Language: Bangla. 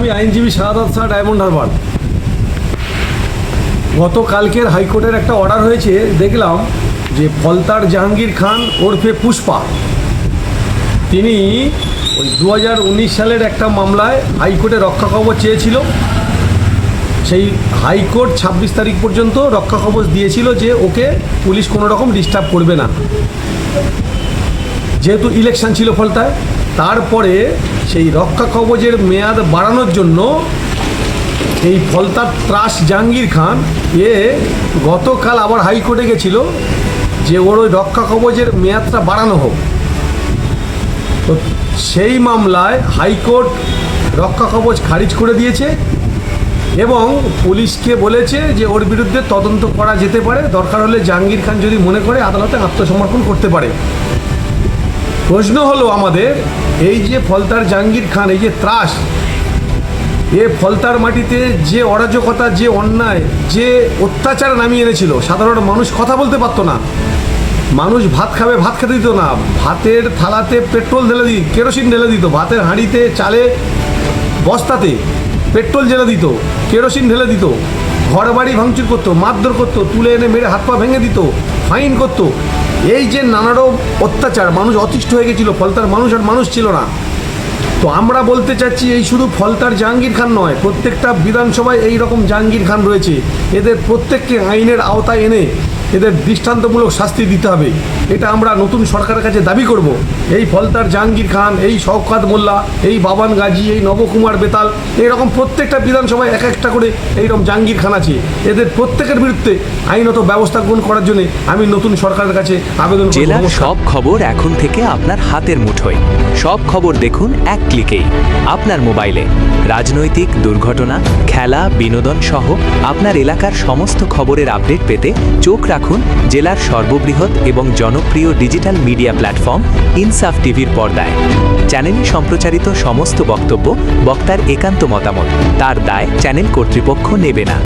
আমি আইনজীবী শাহাদাত শাহ, ডায়মন্ড হারবার। গতকালকের হাইকোর্টের একটা অর্ডার হয়েছে, দেখলাম যে ফলতার জাহাঙ্গীর খান ওরফে পুষ্পা, তিনি ওই 2019 সালের একটা মামলায় হাইকোর্টে রক্ষা কবচ চেয়েছিল। সেই হাইকোর্ট 26 তারিখ পর্যন্ত রক্ষা কবচ দিয়েছিল যে ওকে পুলিশ কোনো রকম ডিস্টার্ব করবে না, যেহেতু ইলেকশন ছিল ফলতায়। তারপরে সেই রক্ষা কবচের মেয়াদ বাড়ানোর জন্য এই ফলতার ত্রাস জাহাঙ্গীর খান গতকাল আবার হাইকোর্টে গেছিল যে ওর ওই রক্ষা কবচের মেয়াদটা বাড়ানো হোক। তো সেই মামলায় হাইকোর্ট রক্ষা কবচ খারিজ করে দিয়েছে এবং পুলিশকে বলেছে যে ওর বিরুদ্ধে তদন্ত করা যেতে পারে, দরকার হলে জাহাঙ্গীর খান যদি মনে করে আদালতে আত্মসমর্পণ করতে পারে। প্রশ্ন হলো আমাদের, এই যে ফলতার জাহাঙ্গীর খান, এই যে ত্রাস, ফলতার মাটিতে যে অরাজকতা, যে অন্যায়, যে অত্যাচার নামিয়ে এনেছিল, সাধারণ মানুষ কথা বলতে পারতো না, মানুষ ভাত খাবে ভাত খেতে দিত না, ভাতের থালাতে পেট্রোল ঢেলে দিত, কেরোসিন ঢেলে দিত, ভাতের হাঁড়িতে চালে বস্তাতে পেট্রোল ঢেলে দিত, কেরোসিন ঢেলে দিত, ঘর বাড়ি ভাঙচুর করতো, মারধর করতো, তুলে এনে মেরে হাত পা ভেঙে দিত, ফাইন করতো। এই যে নানারকম অত্যাচার, মানুষ অতিষ্ঠ হয়ে গেছিলো, ফলতার মানুষ আর মানুষ ছিল না। তো আমরা বলতে চাচ্ছি, এই শুধু ফলতার জাহাঙ্গীর খান নয়, প্রত্যেকটা বিধানসভায় এই রকম জাহাঙ্গীর খান রয়েছে। এদের প্রত্যেককে আইনের আওতায় এনে এদের দৃষ্টান্তমূলক শাস্তি দিতে হবে। এটা আমরা নতুন সরকারের কাছে দাবি করব। এই ফলতার জাহাঙ্গীর খান, এই শওকত মোল্লা, এই বাবান গাজী, এই নবকুমার বেতাল, এইরকম প্রত্যেকটা বিধানসভায় এক একটা করে এইরকম জাহাঙ্গীর খান আছে। এদের প্রত্যেকের বিরুদ্ধে আইনত ব্যবস্থা গ্রহণ করার জন্য আমি নতুন সরকারের কাছে আবেদন করব। জেলার সব খবর এখন থেকে আপনার হাতের মুঠোয়। সব খবর দেখুন এক ক্লিকেই আপনার মোবাইলে। রাজনৈতিক, দুর্ঘটনা, খেলা, বিনোদন সহ আপনার এলাকার সমস্ত খবরের আপডেট পেতে চোখ রাখুন জেলার সর্ববৃহৎ এবং জনপ্রিয় ডিজিটাল মিডিয়া প্ল্যাটফর্ম ইনসাফ টিভির পর্দায়। চ্যানেলে সম্প্রচারিত সমস্ত বক্তব্য বক্তার একান্ত মতামত, তার দায় চ্যানেল কর্তৃপক্ষ নেবে না।